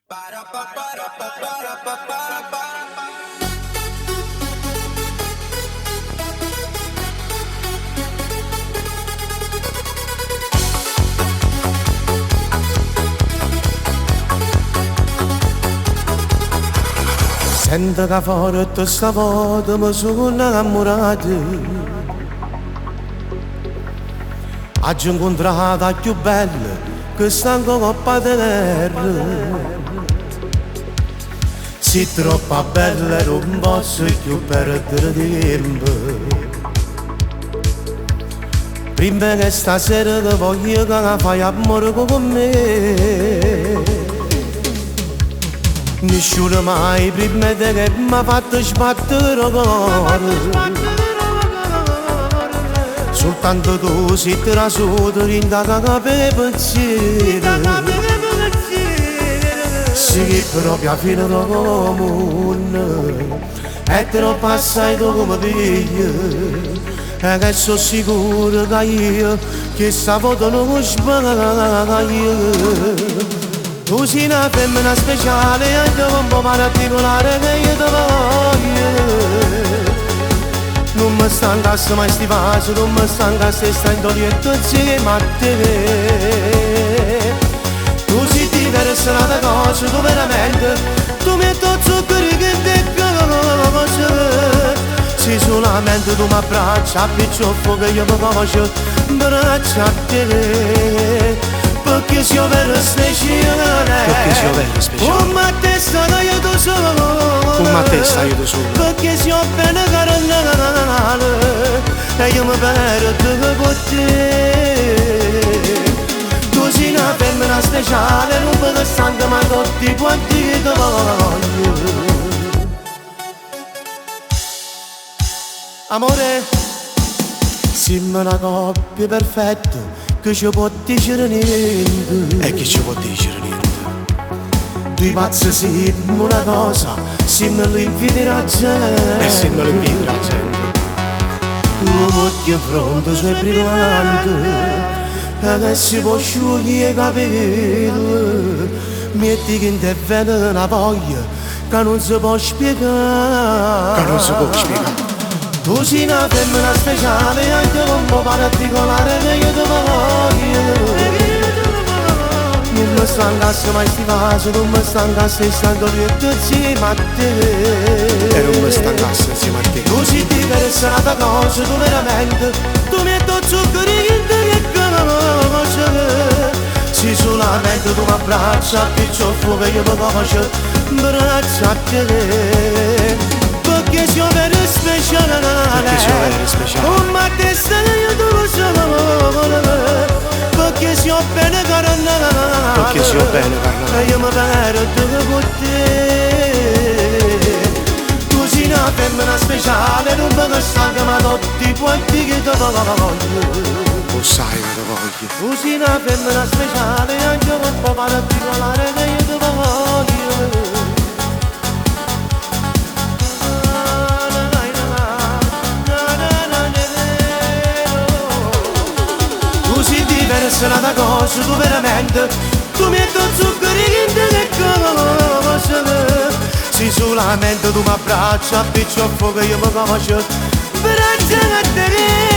Sento che forte stavolta mi sono innamorato. Oggi ho incontrato la più bella che sta in coppa di terra. Sei troppo bella e non posso più perdere tempo. Prima che stasera ti voglio che fai amore con me. Nessuno mai prima di che mi ha fatto sbattere il cuore. Soltanto tu sei trasuto in da capo pensiero. Sei proprio a fine del comune e te lo passai tu come figlio. E che sono sicuro che io che stavolta non sbaglio. Tu sei una femmina speciale, anche un po' particolare che io ti voglio. Non mi stancasse mai sti vasi, non mi stancasse stando dietro insieme a te. Tu sei diversa da cosa, tu veramente, tu metti zucchero che ti cose. Sei solamente tu mi abbraccia, appicciofo che io mi faccio, braccia a te. Perché sei vero speciale, come te sta io da solo, perché sei bene carnale e io mi perdo con te. Tu sei una femmina speciale, non mi stanca ma tutti quanti ti voglio. Amore, siamo una coppia perfetta che ci può dire niente. E chi ci può dire niente? Due pazzi siamo una cosa, siamo l'infinita la gente. E se non l'inviti la gente. Tuo occhio fronte sei brillante e che si può sciogliere i capelli. Metti che in te vede una voglia che non si può spiegare. Che non si può spiegare. Tu sei una femmina speciale, anche un po' particolare che io ti voglio. Non mi stancasse mai sti vasi, non mi stancasse stando dietro insieme a te. E non mi stancasse insieme a te. Tu sei diversa da cosa, tu veramente, tu metti zucchero in te che conosce. Sei solamente tu mi abbraccia, appicciofo che io mi faccio, braccia a te. Perché sei vero speciale, come te stai io tu lo so. Perché sei bene carnale, Perché sei bene carnale e io mi perdo con te. Tu sei una femmina speciale, non mi stanca ma tutti quanti che ti voglio. Lo sai che ti voglio. Tu sei una femmina speciale, anche un po' particolare che io ti voglio. Diversa da cosa, tu veramente, tu metti zucchero in te che cosa. Sei solamente tu mi abbraccia, appicciofo che io mi faccio, braccia a te.